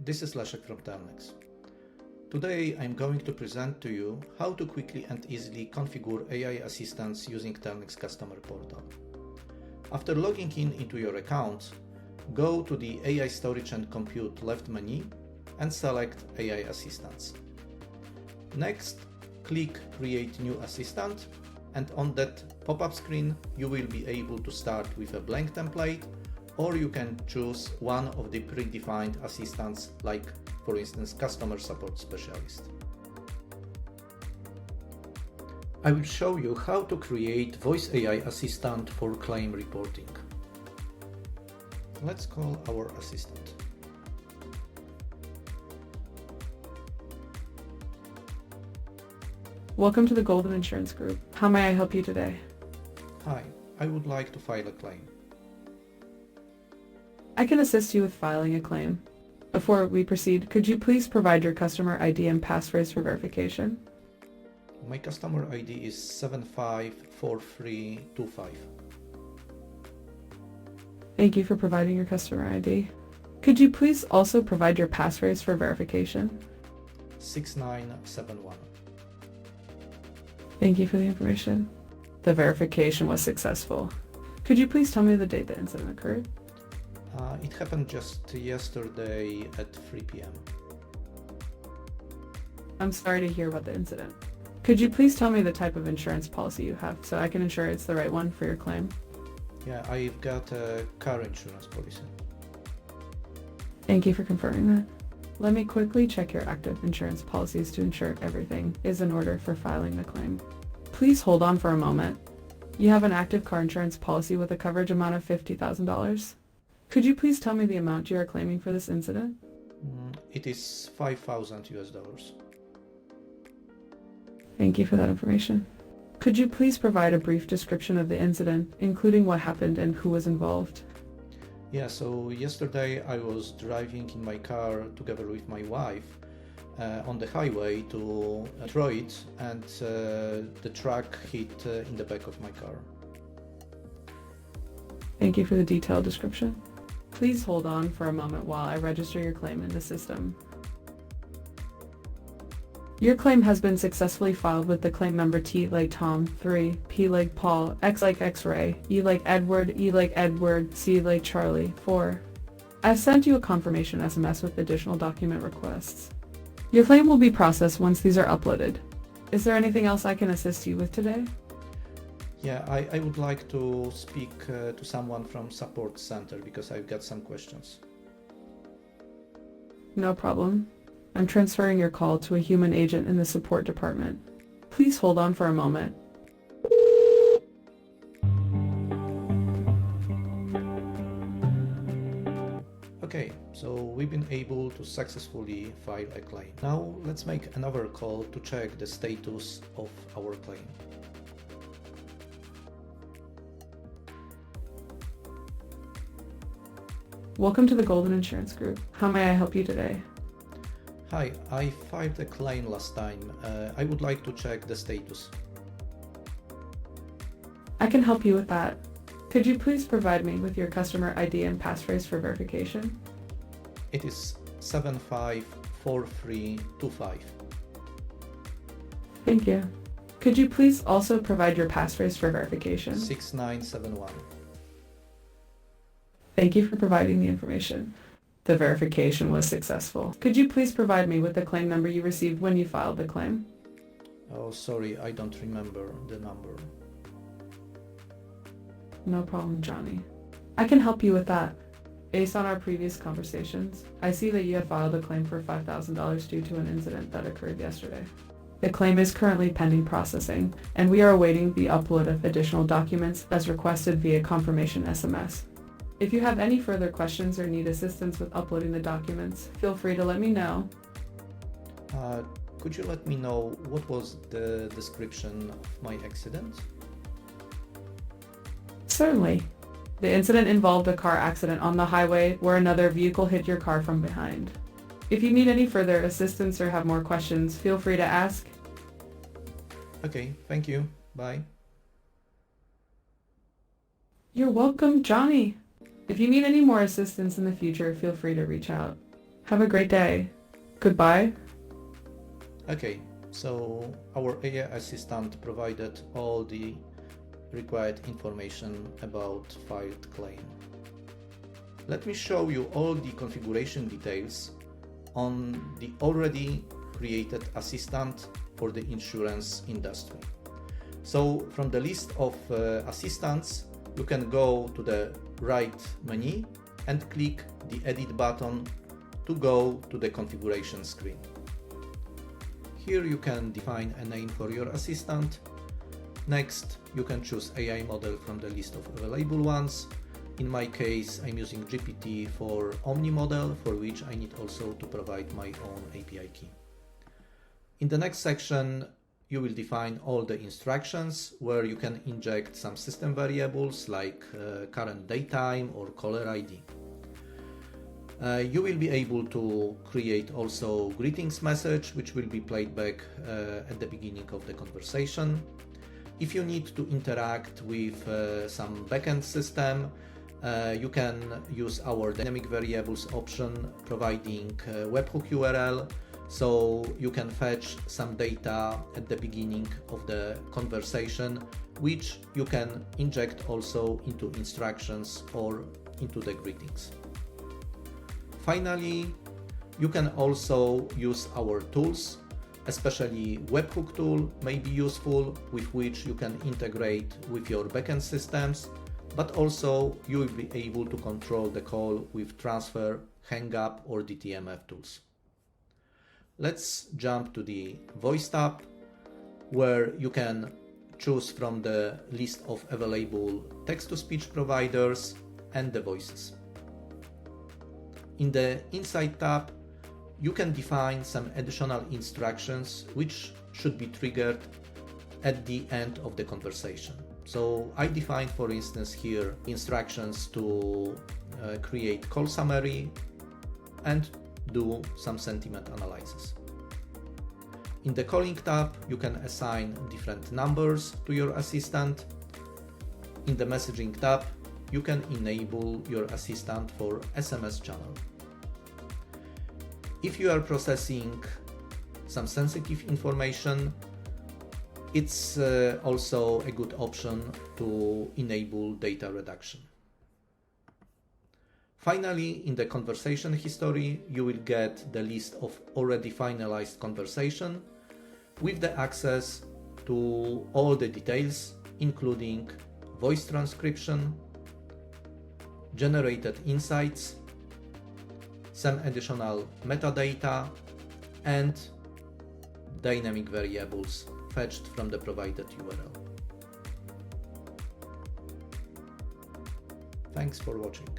this is Leszek from Telnyx. Today I'm going to present to you how to quickly and easily configure AI assistants using Telnyx Customer Portal. After logging in into your account, go to the AI Storage and Compute left menu and select AI Assistants. Next, click Create New Assistant, and on that pop-up screen you will be able to start with a blank template, or you can choose one of the predefined assistants, like for instance Customer Support Specialist. I will show you how to create Voice AI Assistant for claim reporting. Let's call our assistant. Welcome to the Golden Insurance Group. How may I help you today? Hi, I would like to file a claim. I can assist you with filing a claim. Before we proceed, could you please provide your customer ID and passphrase for verification? My customer ID is 754325. Thank you for providing your customer ID. Could you please also provide your passphrase for verification? 6971. Thank you for the information. The verification was successful. Could you please tell me the date the incident occurred? It happened just yesterday at 3 p.m. I'm sorry to hear about the incident. Could you please tell me the type of insurance policy you have so I can ensure it's the right one for your claim? Yeah, I've got a car insurance policy. Thank you for confirming that. Let me quickly check your active insurance policies to ensure everything is in order for filing the claim. Please hold on for a moment. You have an active car insurance policy with a coverage amount of $50,000. Could you please tell me the amount you are claiming for this incident? It is $5,000. Thank you for that information. Could you please provide a brief description of the incident, including what happened and who was involved? Yeah, so yesterday I was driving in my car together with my wife on the highway to Detroit, and the truck hit in the back of my car. Thank you for the detailed description. Please hold on for a moment while I register your claim in the system. Your claim has been successfully filed with the claim number T like Tom, 3, P like Paul, X like X-ray, E like Edward, E like Edward, C like Charlie, 4. I've sent you a confirmation SMS with additional document requests. Your claim will be processed once these are uploaded. Is there anything else I can assist you with today? Yeah, I would like to speak to someone from support center because I've got some questions. No problem. I'm transferring your call to a human agent in the support department. Please hold on for a moment. Okay, so we've been able to successfully file a claim. Now let's make another call to check the status of our claim. Welcome to the Golden Insurance Group. How may I help you today? Hi, I filed a claim last time. I would like to check the status. I can help you with that. Could you please provide me with your customer ID and passphrase for verification? It is 754325. Thank you. Could you please also provide your passphrase for verification? 6971. Thank you for providing the information. The verification was successful. Could you please provide me with the claim number you received when you filed the claim? Oh, sorry, I don't remember the number. No problem, Johnny. I can help you with that. Based on our previous conversations, I see that you have filed a claim for $5,000 due to an incident that occurred yesterday. The claim is currently pending processing, and we are awaiting the upload of additional documents as requested via confirmation SMS. If you have any further questions or need assistance with uploading the documents, feel free to let me know. Could you let me know what was the description of my accident? Certainly. The incident involved a car accident on the highway where another vehicle hit your car from behind. If you need any further assistance or have more questions, feel free to ask. Okay, thank you. Bye. You're welcome, Johnny. If you need any more assistance in the future, feel free to reach out. Have a great day. Goodbye. Okay, so our AI assistant provided all the required information about filed claim. Let me show you all the configuration details on the already created assistant for the insurance industry. So from the list of assistants, you can go to the right menu and click the edit button to go to the configuration screen. Here you can define a name for your assistant. Next, you can choose AI model from the list of available ones. In my case, I'm using GPT for Omni model, for which I need also to provide my own API key. In the next section, you will define all the instructions where you can inject some system variables like current daytime or caller ID. You will be able to create also greetings message, which will be played back at the beginning of the conversation. If you need to interact with some backend system, you can use our dynamic variables option, providing webhook URL, so you can fetch some data at the beginning of the conversation, which you can inject also into instructions or into the greetings. Finally, you can also use our tools, especially webhook tool may be useful, with which you can integrate with your backend systems, but also you will be able to control the call with transfer, hang-up or DTMF tools. Let's jump to the voice tab, where you can choose from the list of available text-to-speech providers and the voices. In the Insight tab, you can define some additional instructions which should be triggered at the end of the conversation. So I defined, for instance, here instructions to create call summary and do some sentiment analysis. In the calling tab, you can assign different numbers to your assistant. In the messaging tab, you can enable your assistant for SMS channel. If you are processing some sensitive information, it's also a good option to enable data reduction. Finally, in the conversation history, you will get the list of already finalized conversation with the access to all the details, including voice transcription, generated insights, some additional metadata, and dynamic variables fetched from the provided URL. Thanks for watching.